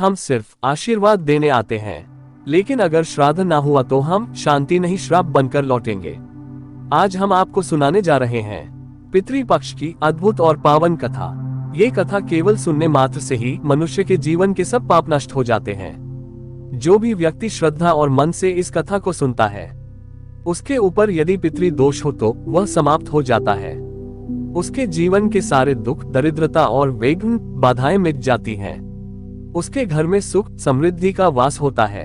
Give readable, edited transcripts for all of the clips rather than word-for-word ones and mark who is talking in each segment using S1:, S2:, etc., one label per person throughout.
S1: हम सिर्फ आशीर्वाद देने आते हैं, लेकिन अगर श्राद्ध ना हुआ तो हम शांति नहीं श्राप बनकर लौटेंगे। आज हम आपको सुनाने जा रहे हैं पितृपक्ष की अद्भुत और पावन कथा। ये कथा केवल सुनने मात्र से ही मनुष्य के जीवन के सब पाप नष्ट हो जाते हैं। जो भी व्यक्ति श्रद्धा और मन से इस कथा को सुनता है, उसके ऊपर यदि पितृदोष हो तो वह समाप्त हो जाता है। उसके जीवन के सारे दुख, दरिद्रता और विघ्न बाधाएं मिट जाती हैं। उसके घर में सुख समृद्धि का वास होता है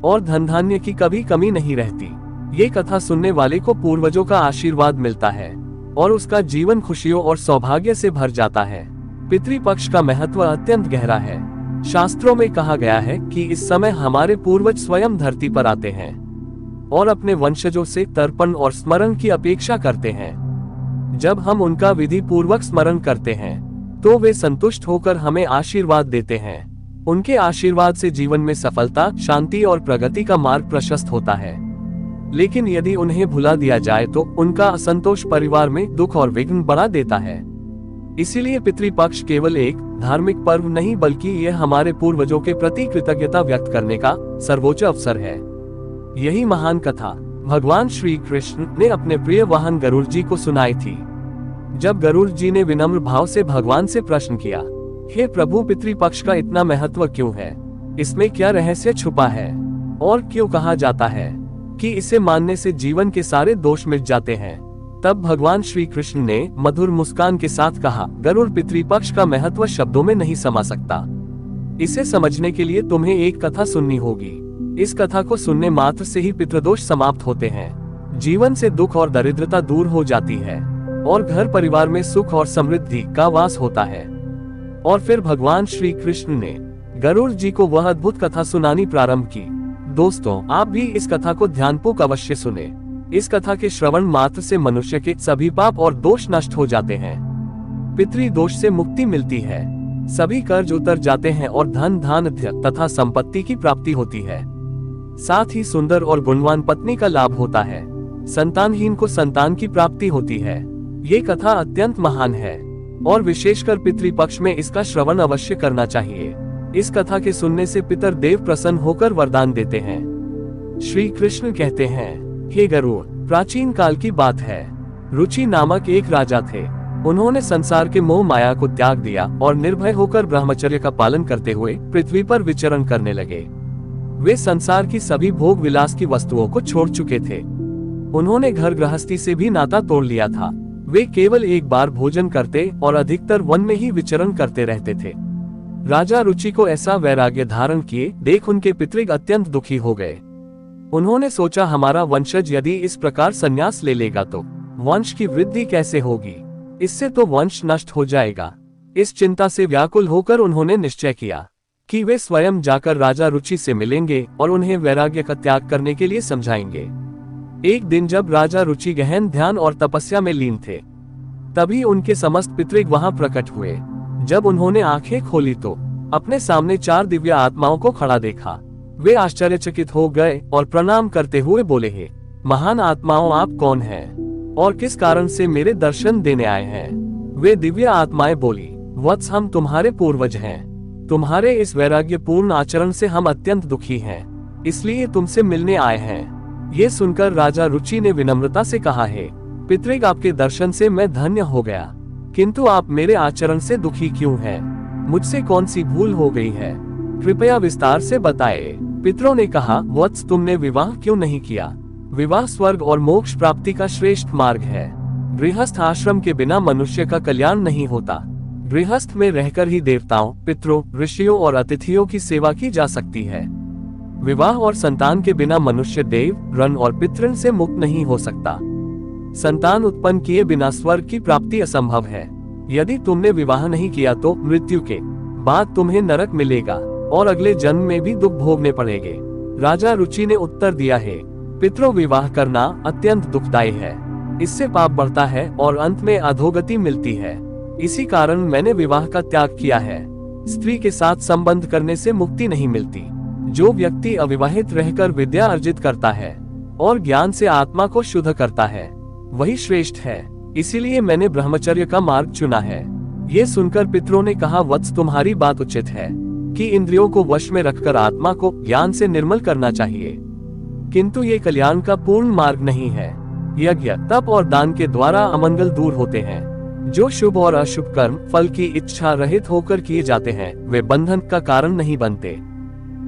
S1: और धन धान्य की कभी कमी नहीं रहती। ये कथा सुनने वाले को पूर्वजों का आशीर्वाद मिलता है और उसका जीवन खुशियों और सौभाग्य से भर जाता है। पितृपक्ष का महत्व अत्यंत गहरा है। शास्त्रों में कहा गया है कि इस समय हमारे पूर्वज स्वयं धरती पर आते हैं और अपने वंशजों से तर्पण और स्मरण की अपेक्षा करते हैं। जब हम उनका विधि पूर्वक स्मरण करते हैं तो वे संतुष्ट होकर हमें आशीर्वाद देते हैं। उनके आशीर्वाद से जीवन में सफलता, शांति और प्रगति का मार्ग प्रशस्त होता है। लेकिन यदि उन्हें भुला दिया जाए तो उनका असंतोष परिवार में दुख और विघ्न बढ़ा देता है। इसीलिए पितृपक्ष केवल एक धार्मिक पर्व नहीं, बल्कि यह हमारे पूर्वजों के प्रति कृतज्ञता व्यक्त करने का सर्वोच्च अवसर है। यही महान कथा भगवान श्री कृष्ण ने अपने प्रिय वाहन गरुड़ जी को सुनाई थी। जब गरुड़ जी ने विनम्र भाव से भगवान से प्रश्न किया, हे प्रभु, पितृपक्ष का इतना महत्व क्यों है? इसमें क्या रहस्य छुपा है और क्यों कहा जाता है कि इसे मानने से जीवन के सारे दोष मिट जाते हैं? तब भगवान श्री कृष्ण ने मधुर मुस्कान के साथ कहा, गरुड़ पितृपक्ष का महत्व शब्दों में नहीं समा सकता। इसे समझने के लिए तुम्हें एक कथा सुननी होगी। इस कथा को सुनने मात्र से ही पितृदोष समाप्त होते हैं, जीवन से दुख और दरिद्रता दूर हो जाती है और घर परिवार में सुख और समृद्धि का वास होता है। और फिर भगवान श्री कृष्ण ने गरुड़ जी को वह अद्भुत कथा सुनानी प्रारंभ की। दोस्तों, आप भी इस कथा को ध्यानपूर्वक अवश्य सुने। इस कथा के श्रवण मात्र से मनुष्य के सभी पाप और दोष नष्ट हो जाते हैं। पितृदोष से मुक्ति मिलती है, सभी कर्ज उतर जाते हैं और धन धान्य तथा संपत्ति की प्राप्ति होती है। साथ ही सुंदर और गुणवान पत्नी का लाभ होता है। संतानहीन को संतान की प्राप्ति होती है। ये कथा अत्यंत महान है और विशेषकर पितृपक्ष में इसका श्रवण अवश्य करना चाहिए। इस कथा के सुनने से पितर देव प्रसन्न होकर वरदान देते हैं। श्री कृष्ण कहते हैं, हे गरुड़, प्राचीन काल की बात है। रुचि नामक एक राजा थे। उन्होंने संसार के मोह माया को त्याग दिया और निर्भय होकर ब्रह्मचर्य का पालन करते हुए पृथ्वी पर विचरण करने लगे। वे संसार की सभी भोग विलास की वस्तुओं को छोड़ चुके थे। उन्होंने घर गृहस्थी से भी नाता तोड़ लिया था। वे केवल एक बार भोजन करते और अधिकतर वन में ही विचरण करते रहते थे। राजा रुचि को ऐसा वैराग्य धारण किए देख उनके पितृग अत्यंत दुखी हो गए। उन्होंने सोचा, हमारा वंशज यदि इस प्रकार संन्यास ले लेगा तो वंश की वृद्धि कैसे होगी? इससे तो वंश नष्ट हो जाएगा। इस चिंता से व्याकुल होकर उन्होंने निश्चय किया कि वे स्वयं जाकर राजा रुचि से मिलेंगे और उन्हें वैराग्य का त्याग करने के लिए समझाएंगे। एक दिन जब राजा रुचि गहन ध्यान और तपस्या में लीन थे, तभी उनके समस्त पितृग वहां प्रकट हुए। जब उन्होंने आंखें खोली तो अपने सामने 4 दिव्य आत्माओं को खड़ा देखा। वे आश्चर्यचकित हो गए और प्रणाम करते हुए बोले, हे महान आत्माओं, आप कौन हैं और किस कारण से मेरे दर्शन देने आए हैं? वे दिव्य आत्माएं बोली, वत्स, हम तुम्हारे पूर्वज हैं। तुम्हारे इस वैराग्यपूर्ण आचरण से हम अत्यंत दुखी हैं, इसलिए तुमसे मिलने आए हैं। ये सुनकर राजा रुचि ने विनम्रता से कहा, है पितृग, आपके दर्शन से मैं धन्य हो गया, किंतु आप मेरे आचरण से दुखी क्यों हैं? मुझसे कौन सी भूल हो गई है? कृपया विस्तार से बताएं। पितरों ने कहा, वत्स, तुमने विवाह क्यों नहीं किया? विवाह स्वर्ग और मोक्ष प्राप्ति का श्रेष्ठ मार्ग है। गृहस्थ आश्रम के बिना मनुष्य का कल्याण नहीं होता। गृहस्थ में रहकर ही देवताओं, पितरों, ऋषियों और अतिथियों की सेवा की जा सकती है। विवाह और संतान के बिना मनुष्य देव, रण और पितृन से मुक्त नहीं हो सकता। संतान उत्पन्न किए बिना स्वर्ग की प्राप्ति असंभव है। यदि तुमने विवाह नहीं किया तो मृत्यु के बाद तुम्हें नरक मिलेगा और अगले जन्म में भी दुख भोगने पड़ेंगे। राजा रुचि ने उत्तर दिया, है पितरों, विवाह करना अत्यंत दुखदायी है। इससे पाप बढ़ता है और अंत में अधोगति मिलती है। इसी कारण मैंने विवाह का त्याग किया है। स्त्री के साथ संबंध करने से मुक्ति नहीं मिलती। जो व्यक्ति अविवाहित रहकर विद्या अर्जित करता है और ज्ञान से आत्मा को शुद्ध करता है, वही श्रेष्ठ है। इसीलिए मैंने ब्रह्मचर्य का मार्ग चुना है। ये सुनकर पितरों ने कहा, वत्स, तुम्हारी बात उचित है, कि इंद्रियों को वश में रखकर आत्मा को ज्ञान से निर्मल करना चाहिए, किंतु ये कल्याण का पूर्ण मार्ग नहीं है। यज्ञ, तप और दान के द्वारा अमंगल दूर होते हैं। जो शुभ और अशुभ कर्म फल की इच्छा रहित होकर किए जाते हैं, वे बंधन का कारण नहीं बनते।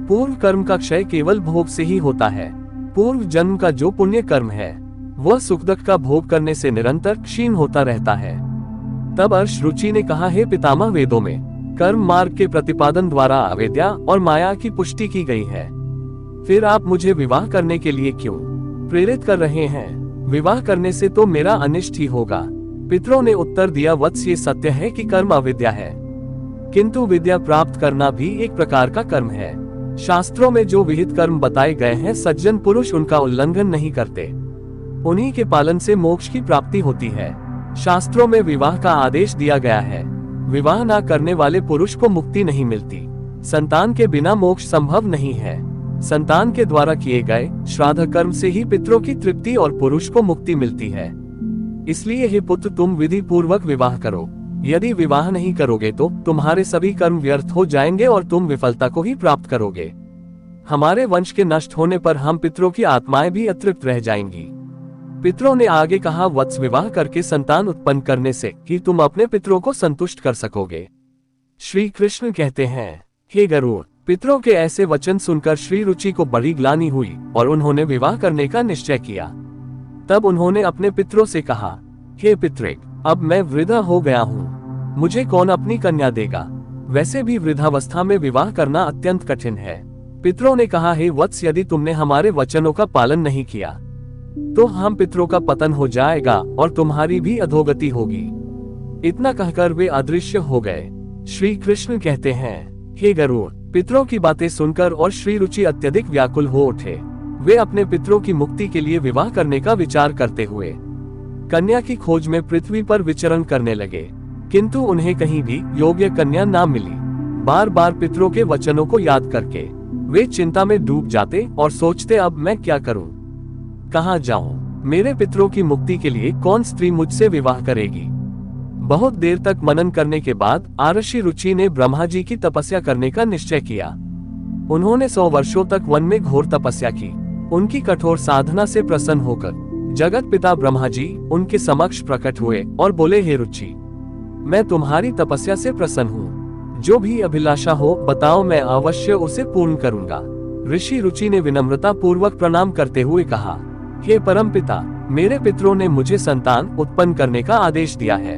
S1: पूर्व कर्म का क्षय केवल भोग से ही होता है। पूर्व जन्म का जो पुण्य कर्म है, वह सुख दुख का भोग करने से निरंतर क्षीण होता रहता है। तब अर्ष रुचि ने कहा, हे पितामह, वेदों में कर्म मार्ग के प्रतिपादन द्वारा अविद्या और माया की पुष्टि की गई है, फिर आप मुझे विवाह करने के लिए क्यों प्रेरित कर रहे हैं? विवाह करने से तो मेरा अनिष्ट ही होगा। पितरों ने उत्तर दिया, वत्स, ये सत्य है कि कर्म अविद्या है, किंतु विद्या प्राप्त करना भी एक प्रकार का कर्म है। शास्त्रों में जो विहित कर्म बताए गए हैं, सज्जन पुरुष उनका उल्लंघन नहीं करते, उन्हीं के पालन से मोक्ष की प्राप्ति होती है। शास्त्रों में विवाह का आदेश दिया गया है। विवाह न करने वाले पुरुष को मुक्ति नहीं मिलती। संतान के बिना मोक्ष संभव नहीं है। संतान के द्वारा किए गए श्राद्ध कर्म से ही पितरों की तृप्ति और पुरुष को मुक्ति मिलती है। इसलिए हे पुत्र, तुम विधि पूर्वक विवाह करो। यदि विवाह नहीं करोगे तो तुम्हारे सभी कर्म व्यर्थ हो जाएंगे और तुम विफलता को ही प्राप्त करोगे। हमारे वंश के नष्ट होने पर हम पितरों की आत्माएं भी अतृप्त रह जाएंगी। पितरों ने आगे कहा, वत्स, विवाह करके संतान उत्पन्न करने से ही तुम अपने पितरों को संतुष्ट कर सकोगे। श्री कृष्ण कहते हैं, हे गरुड़, पितरों के ऐसे वचन सुनकर श्री रुचि को बड़ी ग्लानि हुई और उन्होंने विवाह करने का निश्चय किया। तब उन्होंने अपने पितरों से कहा, हे पितृक, अब मैं वृद्धा हो गया हूँ, मुझे कौन अपनी कन्या देगा? वैसे भी वृद्धावस्था में विवाह करना अत्यंत कठिन है। पितरों ने कहा, हे वत्स, यदि तुमने हमारे वचनों का पालन नहीं किया तो हम पितरों का पतन हो जाएगा और तुम्हारी भी अधोगति होगी। इतना कहकर वे अदृश्य हो गए। श्री कृष्ण कहते हैं, हे गरुड़, पितरों की बातें सुनकर और श्री रुचि अत्यधिक व्याकुल हो उठे। वे अपने पितरों की मुक्ति के लिए विवाह करने का विचार करते हुए कन्या की खोज में पृथ्वी पर विचरण करने लगे, किंतु उन्हें कहीं भी योग्य कन्या ना मिली। बार बार पितरों के वचनों को याद करके वे चिंता में डूब जाते और सोचते, अब मैं क्या करूं, कहां जाऊं? मेरे पितरों की मुक्ति के लिए कौन स्त्री मुझसे विवाह करेगी? बहुत देर तक मनन करने के बाद आरषि रुचि ने ब्रह्मा जी की तपस्या करने का निश्चय किया। उन्होंने 100 वर्षों तक वन में घोर तपस्या की। उनकी कठोर साधना से प्रसन्न होकर जगत पिता ब्रह्मा जी उनके समक्ष प्रकट हुए और बोले, हे रुचि, मैं तुम्हारी तपस्या से प्रसन्न हूँ। जो भी अभिलाषा हो बताओ, मैं अवश्य उसे पूर्ण करूंगा। ऋषि रुचि ने विनम्रता पूर्वक प्रणाम करते हुए कहा, हे परम पिता, मेरे पितरों ने मुझे संतान उत्पन्न करने का आदेश दिया है,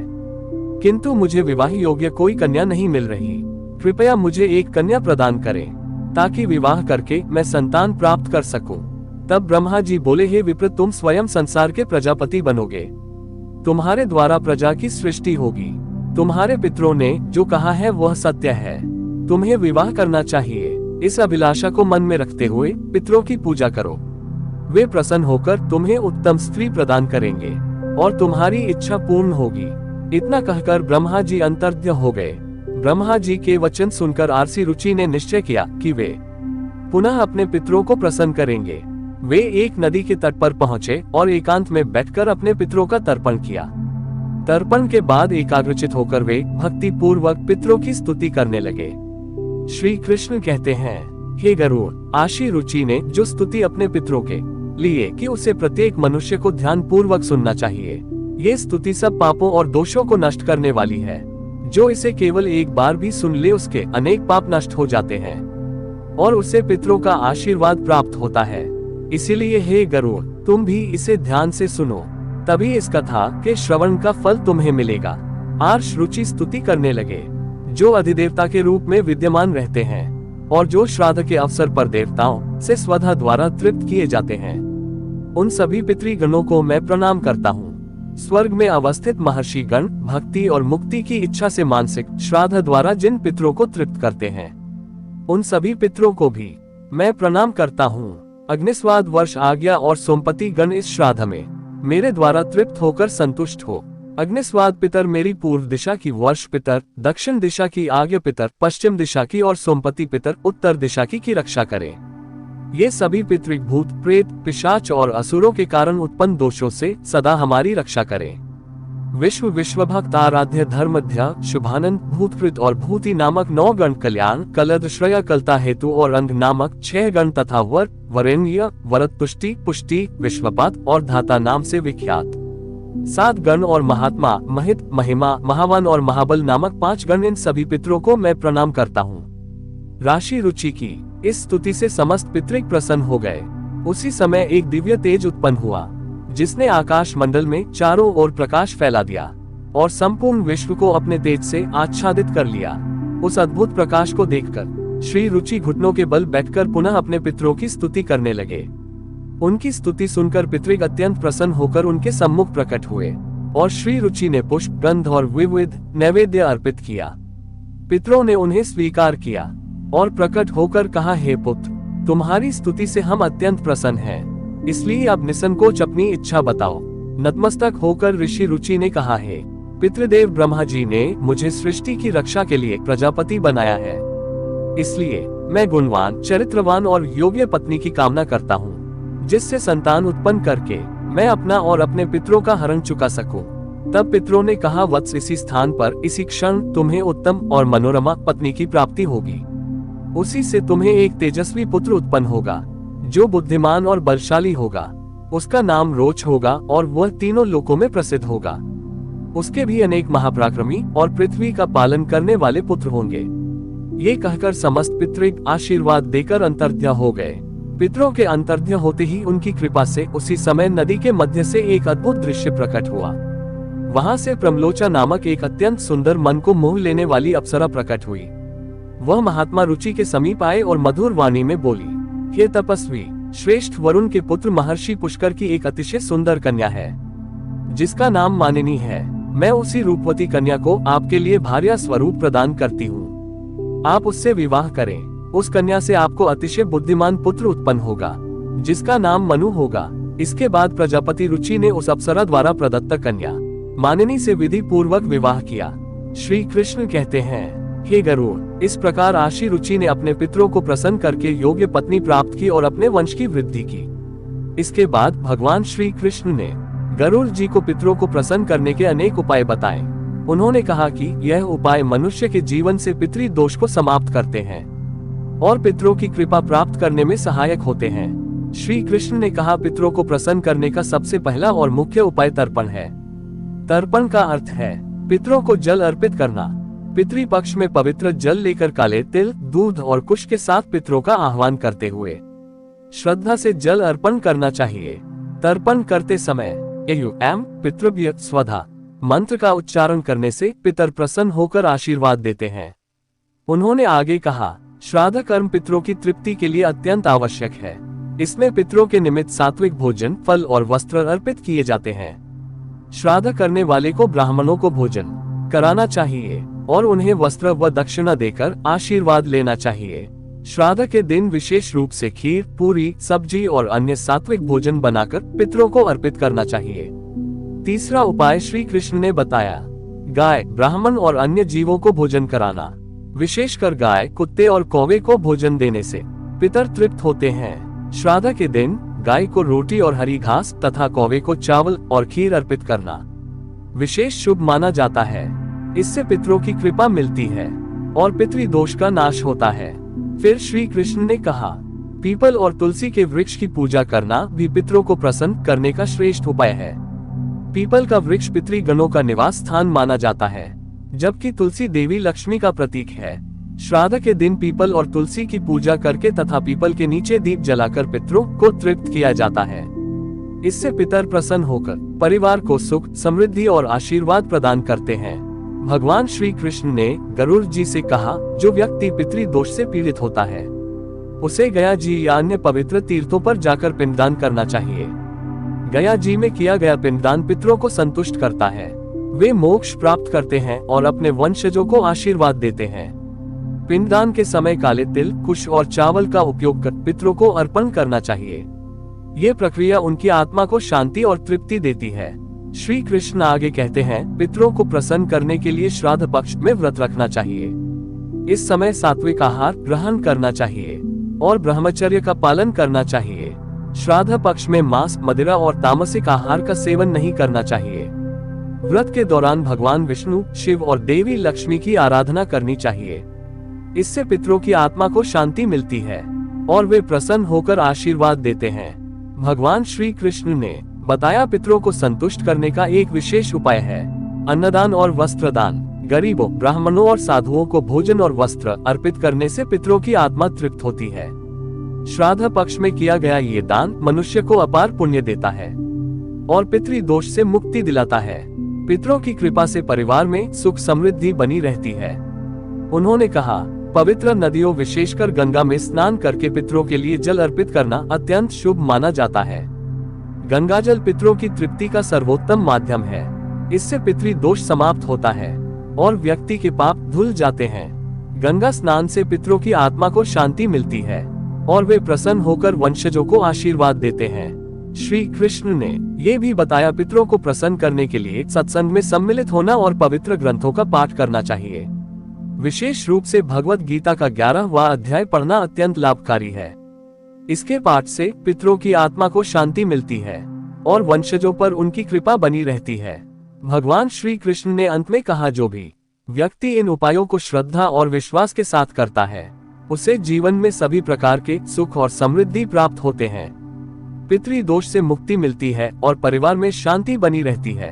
S1: किंतु मुझे विवाह योग्य कोई कन्या नहीं मिल रही। कृपया मुझे एक कन्या प्रदान करें ताकि विवाह करके मैं संतान प्राप्त कर सकूं। तब ब्रह्मा जी बोले, हे विप्र, तुम स्वयं संसार के प्रजापति बनोगे। तुम्हारे द्वारा प्रजा की सृष्टि होगी। तुम्हारे पितरों ने जो कहा है वह सत्य है। तुम्हें विवाह करना चाहिए। इस अभिलाषा को मन में रखते हुए पितरों की पूजा करो। वे प्रसन्न होकर तुम्हें उत्तम स्त्री प्रदान करेंगे और तुम्हारी इच्छा पूर्ण होगी। इतना कहकर ब्रह्मा जी अंतर्ध्य हो गए। ब्रह्मा जी के वचन सुनकर आरसी रुचि ने निश्चय किया कि वे पुनः अपने पितरों को प्रसन्न करेंगे। वे एक नदी के तट पर पहुंचे और एकांत में बैठकर अपने पितरों का तर्पण किया। तर्पण के बाद एकाग्रचित होकर वे भक्ति पूर्वक पितरों की स्तुति करने लगे। श्री कृष्ण कहते हैं, हे गरुड़, आशी रुचि ने जो स्तुति अपने पितरों के लिए कि उसे प्रत्येक मनुष्य को ध्यान पूर्वक सुनना चाहिए। ये स्तुति सब पापों और दोषों को नष्ट करने वाली है। जो इसे केवल एक बार भी सुन ले उसके अनेक पाप नष्ट हो जाते हैं और उसे पितरों का आशीर्वाद प्राप्त होता है। इसीलिए हे गरुड़, तुम भी इसे ध्यान से सुनो, तभी इस कथा के श्रवण का फल तुम्हें मिलेगा। आर्ष रुचि स्तुति करने लगे। जो अधिदेवता के रूप में विद्यमान रहते हैं और जो श्राद्ध के अवसर पर देवताओं से स्वधा द्वारा तृप्त किए जाते हैं, उन सभी पितृगणों को मैं प्रणाम करता हूँ। स्वर्ग में अवस्थित महर्षि गण भक्ति और मुक्ति की इच्छा से मानसिक श्राद्ध द्वारा जिन पितरों को तृप्त करते हैं, उन सभी पितरों को भी मैं प्रणाम करता हूँ। अग्निस्वाद वर्ष आ गया और सोमपति गण इस श्राद्ध में मेरे द्वारा तृप्त होकर संतुष्ट हो। अग्निस्वाद पितर मेरी पूर्व दिशा की वर्ष पितर, दक्षिण दिशा की आग्य पितर, पश्चिम दिशा की और सोमपति पितर उत्तर दिशा की रक्षा करें। ये सभी पितृ भूत, प्रेत, पिशाच और असुरों के कारण उत्पन्न दोषों से सदा हमारी रक्षा करें। विश्व विश्वभक्त आराध्य धर्मध्य शुभानंद भूतकृत और भूति नामक 9 गण, कल्याण कलद श्रेय कलता हेतु और अंग नामक 6 गण तथा वर वरेण्य वरद तुष्टि पुष्टि विश्वपात और धाता नाम से विख्यात 7 गण और महात्मा महित महिमा महावान और महाबल नामक 5 गण, इन सभी पितरों को मैं प्रणाम करता हूँ। राशि रुचि की इस स्तुति से समस्त पितृ प्रसन्न हो गए। उसी समय एक दिव्य तेज उत्पन्न हुआ जिसने आकाश मंडल में चारों ओर प्रकाश फैला दिया और संपूर्ण विश्व को अपने तेज से आच्छादित कर लिया। उस अद्भुत प्रकाश को देखकर श्री रुचि घुटनों के बल बैठकर पुनः अपने पितरों की स्तुति करने लगे। उनकी स्तुति सुनकर पितृ अत्यंत प्रसन्न होकर उनके सम्मुख प्रकट हुए और श्री रुचि ने पुष्प गंध और विविध नैवेद्य अर्पित किया। पितरों ने उन्हें स्वीकार किया और प्रकट होकर कहा, हे पुत्र, तुम्हारी स्तुति से हम अत्यंत प्रसन्न हैं, इसलिए अब निसंकोच अपनी इच्छा बताओ। नतमस्तक होकर ऋषि रुचि ने कहा, है पितृदेव ब्रह्मा जी ने मुझे सृष्टि की रक्षा के लिए प्रजापति बनाया है, इसलिए मैं गुणवान चरित्रवान और योग्य पत्नी की कामना करता हूँ, जिससे संतान उत्पन्न करके मैं अपना और अपने पितरों का हरण चुका सकूं। तब पितरों ने कहा, वत्स, इसी स्थान पर इसी क्षण तुम्हें उत्तम और मनोरमा पत्नी की प्राप्ति होगी। उसी से तुम्हें एक तेजस्वी पुत्र उत्पन्न होगा जो बुद्धिमान और बलशाली होगा। उसका नाम रोच होगा और वह तीनों लोकों में प्रसिद्ध होगा। उसके भी अनेक महापराक्रमी और पृथ्वी का पालन करने वाले पुत्र होंगे। ये कहकर समस्त पितृ आशीर्वाद देकर अंतर्ध्य हो गए। पितरों के अंतर्ध्य होते ही उनकी कृपा से उसी समय नदी के मध्य से एक अद्भुत दृश्य प्रकट हुआ। वहां से प्रमलोचा नामक एक अत्यंत सुंदर मन को मोह लेने वाली अप्सरा प्रकट हुई। वह महात्मा रुचि के समीप आए और मधुर वाणी में बोली, हे तपस्वी, श्रेष्ठ वरुण के पुत्र महर्षि पुष्कर की एक अतिशय सुंदर कन्या है जिसका नाम मानिनी है। मैं उसी रूपवती कन्या को आपके लिए भार्या स्वरूप प्रदान करती हूँ। आप उससे विवाह करें। उस कन्या से आपको अतिशय बुद्धिमान पुत्र उत्पन्न होगा जिसका नाम मनु होगा। इसके बाद प्रजापति रुचि ने उस अप्सरा द्वारा प्रदत्त कन्या मानिनी से विधि पूर्वक विवाह किया। श्री कृष्ण कहते हैं, हे गरुड़, इस प्रकार आशी रुचि ने अपने पितरों को प्रसन्न करके योग्य पत्नी प्राप्त की और अपने वंश की वृद्धि की। इसके बाद भगवान श्री कृष्ण ने गरुड़ जी को पितरों को प्रसन्न करने के अनेक उपाय बताए। उन्होंने कहा कि यह उपाय मनुष्य के जीवन से पितृ दोष को समाप्त करते हैं और पितरों की कृपा प्राप्त करने में सहायक होते हैं। श्री कृष्ण ने कहा, पितरों को प्रसन्न करने का सबसे पहला और मुख्य उपाय तर्पण है। तर्पण का अर्थ है पितरों को जल अर्पित करना। पितृ पक्ष में पवित्र जल लेकर काले तिल, दूध और कुश के साथ पितरों का आह्वान करते हुए श्रद्धा से जल अर्पण करना चाहिए। तर्पण करते समय पितृभ्य स्वधा मंत्र का उच्चारण करने से पितर प्रसन्न होकर आशीर्वाद देते हैं। उन्होंने आगे कहा, श्राद्ध कर्म पितरों की तृप्ति के लिए अत्यंत आवश्यक है। इसमें पितरों के निमित्त सात्विक भोजन, फल और वस्त्र अर्पित किए जाते हैं। श्राद्ध करने वाले को ब्राह्मणों को भोजन कराना चाहिए और उन्हें वस्त्र व दक्षिणा देकर आशीर्वाद लेना चाहिए। श्राद्ध के दिन विशेष रूप से खीर, पूरी, सब्जी और अन्य सात्विक भोजन बनाकर पितरों को अर्पित करना चाहिए। तीसरा उपाय श्री कृष्ण ने बताया, गाय, ब्राह्मण और अन्य जीवों को भोजन कराना। विशेषकर गाय, कुत्ते और कौवे को भोजन देने से पितर तृप्त होते हैं। श्राद्ध के दिन गाय को रोटी और हरी घास तथा कौवे को चावल और खीर अर्पित करना विशेष शुभ माना जाता है। इससे पितरों की कृपा मिलती है और पितृ दोष का नाश होता है। फिर श्री कृष्ण ने कहा, पीपल और तुलसी के वृक्ष की पूजा करना भी पितरों को प्रसन्न करने का श्रेष्ठ उपाय है। पीपल का वृक्ष पितृगणों का निवास स्थान माना जाता है, जबकि तुलसी देवी लक्ष्मी का प्रतीक है। श्राद्ध के दिन पीपल और तुलसी की पूजा करके तथा पीपल के नीचे दीप जलाकर पितरों को तृप्त किया जाता है। इससे पितर प्रसन्न होकर परिवार को सुख, समृद्धि और आशीर्वाद प्रदान करते हैं। भगवान श्री कृष्ण ने गरुड़ जी से कहा, जो व्यक्ति पितृ दोष से पीड़ित होता है उसे गया जी या अन्य पवित्र तीर्थों पर जाकर पिंडदान करना चाहिए। गया जी में किया गया पिंडदान पितरों को संतुष्ट करता है। वे मोक्ष प्राप्त करते हैं और अपने वंशजों को आशीर्वाद देते हैं। पिंडदान के समय काले तिल, कुश और चावल का उपयोग कर पितरों को अर्पण करना चाहिए। ये प्रक्रिया उनकी आत्मा को शांति और तृप्ति देती है। श्री कृष्ण आगे कहते हैं, पितरों को प्रसन्न करने के लिए श्राद्ध पक्ष में व्रत रखना चाहिए। इस समय सात्विक आहार ग्रहण करना चाहिए और ब्रह्मचर्य का पालन करना चाहिए। श्राद्ध पक्ष में मांस, मदिरा और तामसिक आहार का सेवन नहीं करना चाहिए। व्रत के दौरान भगवान विष्णु, शिव और देवी लक्ष्मी की आराधना करनी चाहिए। इससे पितरों की आत्मा को शांति मिलती है और वे प्रसन्न होकर आशीर्वाद देते हैं। भगवान श्री कृष्ण ने बताया पितरों को संतुष्ट करने का एक विशेष उपाय है अन्नदान और वस्त्रदान। गरीबों, ब्राह्मणों और साधुओं को भोजन और वस्त्र अर्पित करने से पितरों की आत्मा तृप्त होती है। श्राद्ध पक्ष में किया गया ये दान मनुष्य को अपार पुण्य देता है और पितृ दोष से मुक्ति दिलाता है। पितरों की कृपा से परिवार में सुख समृद्धि बनी रहती है। उन्होंने कहा, पवित्र नदियों विशेषकर गंगा में स्नान करके पितरों के लिए जल अर्पित करना अत्यंत शुभ माना जाता है। गंगा जल पितरों की तृप्ति का सर्वोत्तम माध्यम है। इससे पितृ दोष समाप्त होता है और व्यक्ति के पाप धुल जाते हैं। गंगा स्नान से पितरों की आत्मा को शांति मिलती है और वे प्रसन्न होकर वंशजों को आशीर्वाद देते हैं। श्री कृष्ण ने ये भी बताया पितरों को प्रसन्न करने के लिए सत्संग में सम्मिलित होना और पवित्र ग्रंथों का पाठ करना चाहिए। विशेष रूप से भगवत गीता का 11वां अध्याय पढ़ना अत्यंत लाभकारी है। इसके पाठ से पितरों की आत्मा को शांति मिलती है और वंशजों पर उनकी कृपा बनी रहती है। भगवान श्री कृष्ण ने अंत में कहा, जो भी व्यक्ति इन उपायों को श्रद्धा और विश्वास के साथ करता है उसे जीवन में सभी प्रकार के सुख और समृद्धि प्राप्त होते हैं। पितृ दोष से मुक्ति मिलती है और परिवार में शांति बनी रहती है।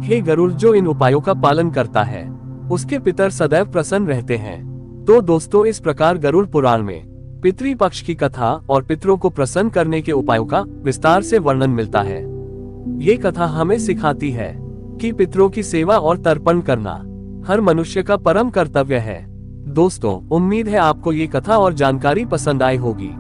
S1: हे गरुड़, जो इन उपायों का पालन करता है उसके पितर सदैव प्रसन्न रहते हैं। तो दोस्तों, इस प्रकार गरुड़ पुराण में पितृ पक्ष की कथा और पितरों को प्रसन्न करने के उपायों का विस्तार से वर्णन मिलता है। ये कथा हमें सिखाती है कि पितरों की सेवा और तर्पण करना हर मनुष्य का परम कर्तव्य है। दोस्तों, उम्मीद है आपको ये कथा और जानकारी पसंद आई होगी।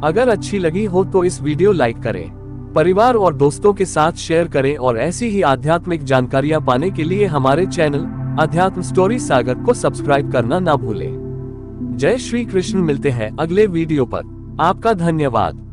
S1: अगर अच्छी लगी हो तो इस वीडियो लाइक करें, परिवार और दोस्तों के साथ शेयर करें और ऐसी ही आध्यात्मिक जानकारियां पाने के लिए हमारे चैनल अध्यात्म स्टोरी सागर को सब्सक्राइब करना ना भूलें। जय श्री कृष्ण। मिलते हैं अगले वीडियो पर। आपका धन्यवाद।